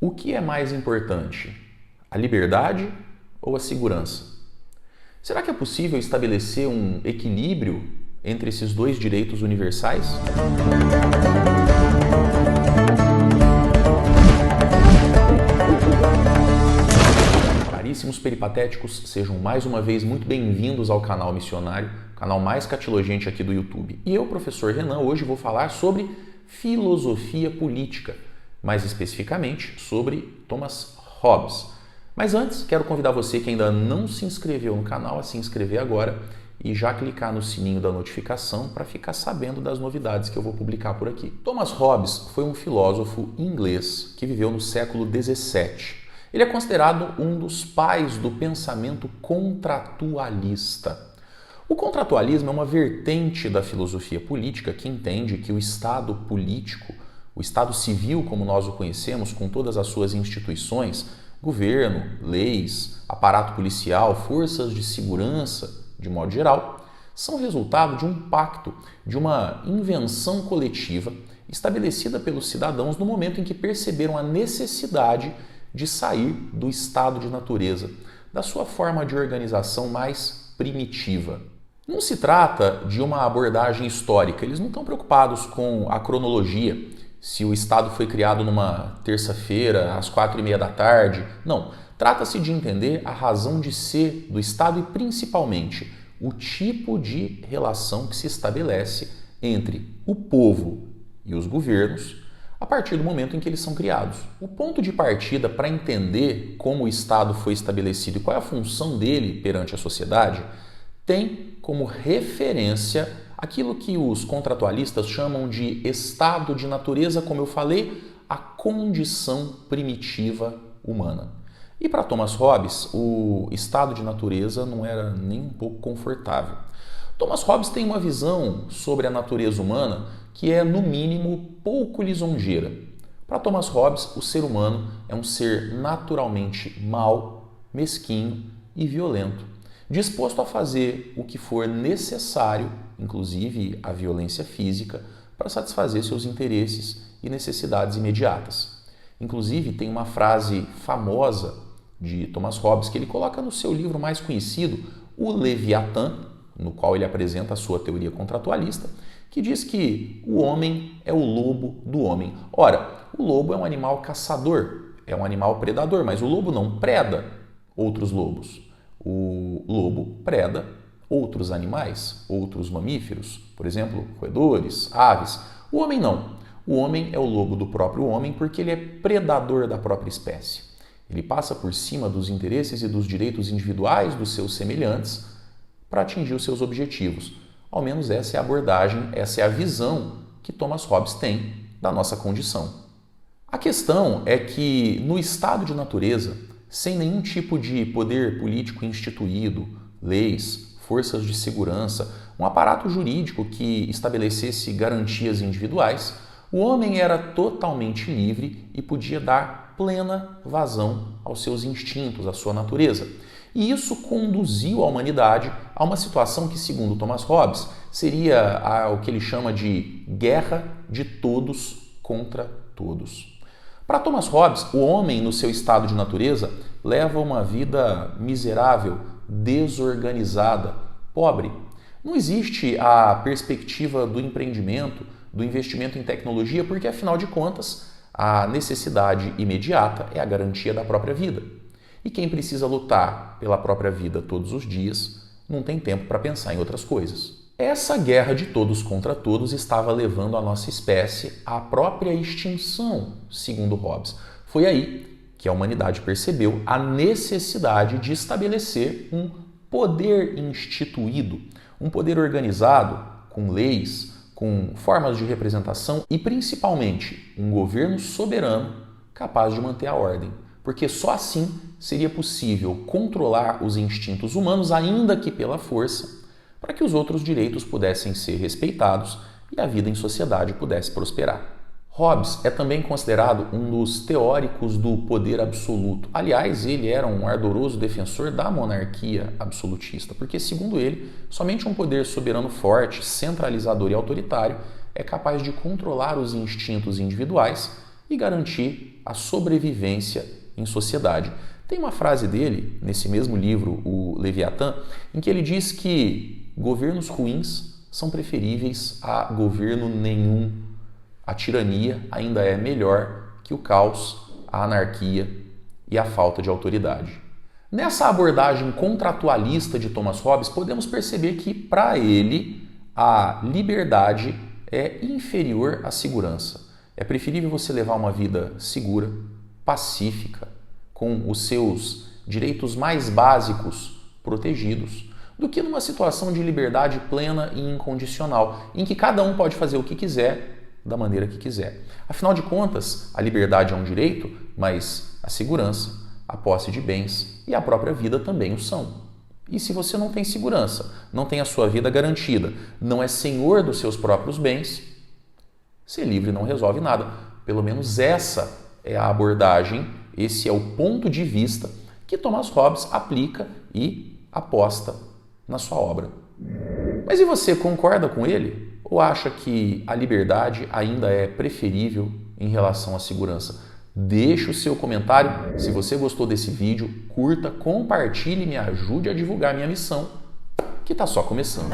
O que é mais importante? A liberdade ou a segurança? Será que é possível estabelecer um equilíbrio entre esses dois direitos universais? Caríssimos peripatéticos, sejam mais uma vez muito bem-vindos ao canal Missionário, canal mais catilogente aqui do YouTube. E eu, professor Renan, hoje vou falar sobre filosofia política, mais especificamente sobre Thomas Hobbes. Mas antes, quero convidar você que ainda não se inscreveu no canal a se inscrever agora e já clicar no sininho da notificação para ficar sabendo das novidades que eu vou publicar por aqui. Thomas Hobbes foi um filósofo inglês que viveu no século XVII. Ele é considerado um dos pais do pensamento contratualista. O contratualismo é uma vertente da filosofia política que entende que o Estado político, o Estado civil como nós o conhecemos, com todas as suas instituições, governo, leis, aparato policial, forças de segurança, de modo geral, são resultado de um pacto, de uma invenção coletiva estabelecida pelos cidadãos no momento em que perceberam a necessidade de sair do estado de natureza, da sua forma de organização mais primitiva. Não se trata de uma abordagem histórica, eles não estão preocupados com a cronologia, se o Estado foi criado numa terça-feira, às 4h30 da tarde. Não, trata-se de entender a razão de ser do Estado e, principalmente, o tipo de relação que se estabelece entre o povo e os governos a partir do momento em que eles são criados. O ponto de partida para entender como o Estado foi estabelecido e qual é a função dele perante a sociedade tem como referência aquilo que os contratualistas chamam de estado de natureza, como eu falei, a condição primitiva humana. E para Thomas Hobbes, o estado de natureza não era nem um pouco confortável. Thomas Hobbes tem uma visão sobre a natureza humana que é, no mínimo, pouco lisonjeira. Para Thomas Hobbes, o ser humano é um ser naturalmente mau, mesquinho e violento, disposto a fazer o que for necessário, inclusive a violência física, para satisfazer seus interesses e necessidades imediatas. Inclusive, tem uma frase famosa de Thomas Hobbes que ele coloca no seu livro mais conhecido, O Leviatã, no qual ele apresenta a sua teoria contratualista, que diz que o homem é o lobo do homem. Ora, o lobo é um animal caçador, é um animal predador, mas o lobo não preda outros lobos. O lobo preda outros animais, outros mamíferos, por exemplo, roedores, aves. O homem não. O homem é o lobo do próprio homem porque ele é predador da própria espécie. Ele passa por cima dos interesses e dos direitos individuais dos seus semelhantes para atingir os seus objetivos. Ao menos essa é a abordagem, essa é a visão que Thomas Hobbes tem da nossa condição. A questão é que no estado de natureza, sem nenhum tipo de poder político instituído, leis, forças de segurança, um aparato jurídico que estabelecesse garantias individuais, o homem era totalmente livre e podia dar plena vazão aos seus instintos, à sua natureza. E isso conduziu a humanidade a uma situação que, segundo Thomas Hobbes, seria o que ele chama de guerra de todos contra todos. Para Thomas Hobbes, o homem, no seu estado de natureza, leva uma vida miserável, desorganizada, pobre. Não existe a perspectiva do empreendimento, do investimento em tecnologia, porque, afinal de contas, a necessidade imediata é a garantia da própria vida. E quem precisa lutar pela própria vida todos os dias não tem tempo para pensar em outras coisas. Essa guerra de todos contra todos estava levando a nossa espécie à própria extinção, segundo Hobbes. Foi aí que a humanidade percebeu a necessidade de estabelecer um poder instituído, um poder organizado, com leis, com formas de representação e, principalmente, um governo soberano capaz de manter a ordem. Porque só assim seria possível controlar os instintos humanos, ainda que pela força, para que os outros direitos pudessem ser respeitados e a vida em sociedade pudesse prosperar. Hobbes é também considerado um dos teóricos do poder absoluto. Aliás, ele era um ardoroso defensor da monarquia absolutista, porque, segundo ele, somente um poder soberano forte, centralizador e autoritário é capaz de controlar os instintos individuais e garantir a sobrevivência em sociedade. Tem uma frase dele, nesse mesmo livro, o Leviatã, em que ele diz que governos ruins são preferíveis a governo nenhum. A tirania ainda é melhor que o caos, a anarquia e a falta de autoridade. Nessa abordagem contratualista de Thomas Hobbes, podemos perceber que, para ele, a liberdade é inferior à segurança. É preferível você levar uma vida segura, pacífica, com os seus direitos mais básicos protegidos, do que numa situação de liberdade plena e incondicional, em que cada um pode fazer o que quiser, da maneira que quiser. Afinal de contas, a liberdade é um direito, mas a segurança, a posse de bens e a própria vida também o são. E se você não tem segurança, não tem a sua vida garantida, não é senhor dos seus próprios bens, ser livre não resolve nada. Pelo menos essa é a abordagem, esse é o ponto de vista que Thomas Hobbes aplica e aposta na sua obra. Mas e você, concorda com ele? Ou acha que a liberdade ainda é preferível em relação à segurança? Deixe o seu comentário. Se você gostou desse vídeo, curta, compartilhe e me ajude a divulgar minha missão, que está só começando.